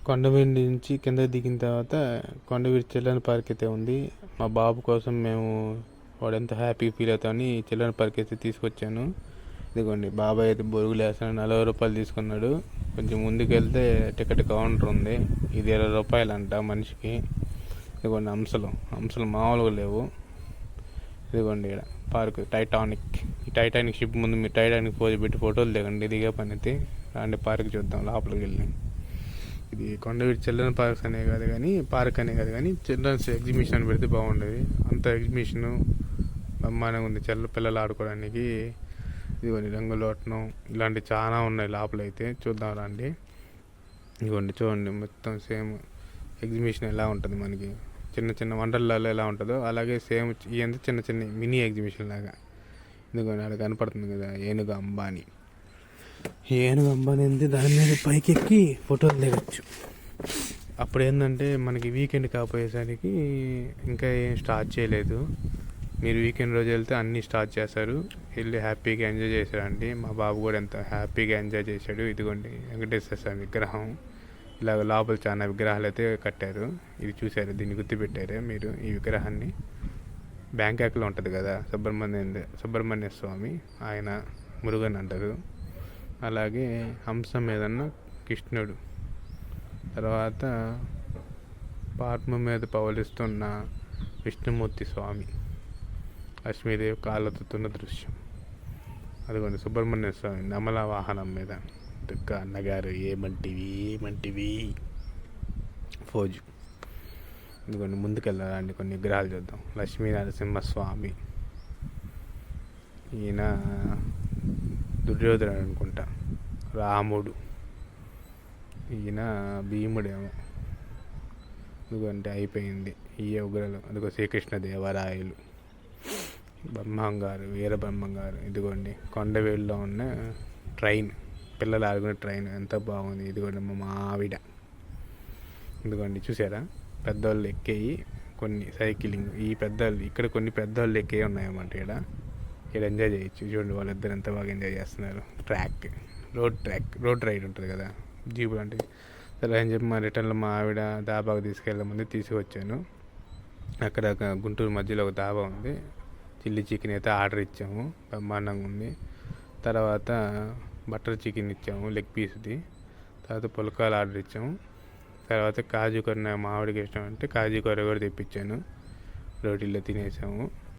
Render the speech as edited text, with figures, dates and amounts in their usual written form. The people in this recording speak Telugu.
కొండవీడి నుంచి కింద దిగిన తర్వాత కొండవీడి చిల్డ్రన్ పార్క్ అయితే ఉంది. మా బాబు కోసం మేము వాడు ఎంత హ్యాపీ ఫీల్ అవుతామని చిల్డ్రన్ పార్క్ అయితే తీసుకొచ్చాను. ఇదిగోండి బాబాయ్ అయితే బొరుగులు వేస్తాను. 40 రూపాయలు తీసుకున్నాడు. కొంచెం ముందుకు వెళ్తే టికెట్ కౌంటర్ ఉంది. ఇది 20 రూపాయలు అంట మనిషికి. ఇదిగోండి హంసలు మామూలుగా లేవు. ఇదిగోండి ఇక్కడ పార్క్ టైటానిక్. ఈ టైటానిక్ షిప్ ముందు మీరు టైటానిక్ పోజు పెట్టి ఫోటోలు దిగండి. దిగే పని అయితే రాండి పార్క్ చూద్దాం లోపలికి వెళ్ళి. ఇది కొండవీటి చిల్డ్రన్ పార్క్ అనే కాదు కానీ చిల్డ్రన్స్ ఎగ్జిబిషన్ పెడితే బాగుండేది. అంత ఎగ్జిబిషను బ్రహ్మాండంగా ఉంది. పిల్లలు ఆడుకోవడానికి. ఇదిగోండి రంగులోటనం ఇలాంటివి చాలా ఉన్నాయి లోపలైతే. చూద్దాం రండి. ఇదిగోండి చూడండి మొత్తం సేమ్ ఎగ్జిబిషన్ ఎలా ఉంటుంది మనకి చిన్న చిన్న వండర్లలో ఎలా ఉంటుందో అలాగే సేమ్ ఇవంతా చిన్న చిన్న మినీ ఎగ్జిబిషన్ లాగా. ఇదిగోండి అక్కడ కనపడుతుంది కదా ఏనుగు అంబానీ ఉంది. దాని మీద పైకి ఎక్కి ఫోటోలు దిగచ్చు. అప్పుడు ఏంటంటే మనకి వీకెండ్ కాకపోయేసరికి ఇంకా ఏం స్టార్ట్ చేయలేదు. మీరు వీకెండ్ రోజు వెళ్తే అన్నీ స్టార్ట్ చేస్తారు. వెళ్ళి హ్యాపీగా ఎంజాయ్ చేశారండి. మా బాబు కూడా ఎంత హ్యాపీగా ఎంజాయ్ చేశాడు. ఇదిగోండి వెంకటేశ్వర స్వామి విగ్రహం. ఇలాగ లోపల చాలా విగ్రహాలు అయితే కట్టారు. ఇది చూసారు, దీన్ని గుర్తుపెట్టారు మీరు. ఈ విగ్రహాన్ని బ్యాంకాక్లో ఉంటుంది కదా సుబ్రహ్మణ్య స్వామి, ఆయన మురుగన్ అంటారు. అలాగే హంస మీదన్న కృష్ణుడు, తర్వాత పాత్మ మీద పవలిస్తున్న విష్ణుమూర్తి స్వామి, లక్ష్మీదేవి కాళ్ళతున్న దృశ్యం. అదిగోండి సుబ్రహ్మణ్య స్వామి నమల వాహనం మీద. దుర్గా అన్నగారు ఏమంటివి ఫోజు. ఇదిగోండి ముందుకెళ్ళాలండి, కొన్ని విగ్రహాలు చూద్దాం. లక్ష్మీ నరసింహస్వామి, ఈయన దుర్యోధనుడు అనుకుంటా. రాముడు, ఈయన భీముడేమో. ఇదిగోండి అయిపోయింది ఈ ఉగ్రలు. అదిగో శ్రీకృష్ణదేవరాయలు, బ్రహ్మంగారు, వీరబ్రహ్మంగారు. ఇదిగోండి కొండవేలులో ఉన్న ట్రైన్, పిల్లలు ఆడుకునే ట్రైన్ ఎంత బాగుంది. ఇదిగోండి మా మావిడ. ఇదిగోండి చూసారా పెద్దవాళ్ళు ఎక్కేయి కొన్ని సైకిలింగ్. ఈ పెద్దవాళ్ళు ఇక్కడ కొన్ని పెద్దవాళ్ళు ఎక్కే ఉన్నాయన్నమాట. ఇక్కడ ఎంజాయ్ చేయొచ్చు. చూడండి వాళ్ళిద్దరు ఎంత బాగా ఎంజాయ్ చేస్తున్నారు. రోడ్ రైడ్ ఉంటుంది కదా జీపు లాంటిది. సరే అని చెప్పి మా రిటర్న్లో మా ఆవిడ దాబాకు తీసుకెళ్ళే తీసుకొచ్చాను. అక్కడ గుంటూరు మధ్యలో ఒక దాబా ఉంది. చిల్లీ చికెన్ అయితే ఆర్డర్ ఇచ్చాము, బ్రహ్మాండంగా ఉంది. తర్వాత బటర్ చికెన్ ఇచ్చాము లెగ్ పీస్ది. తర్వాత పుల్కాలు ఆర్డర్ ఇచ్చాము. తర్వాత కాజు కూర మా ఆవిడకి ఇష్టం అంటే కాజు కూర కూడా తెప్పించాను. రోటీల్లో తినేసాము.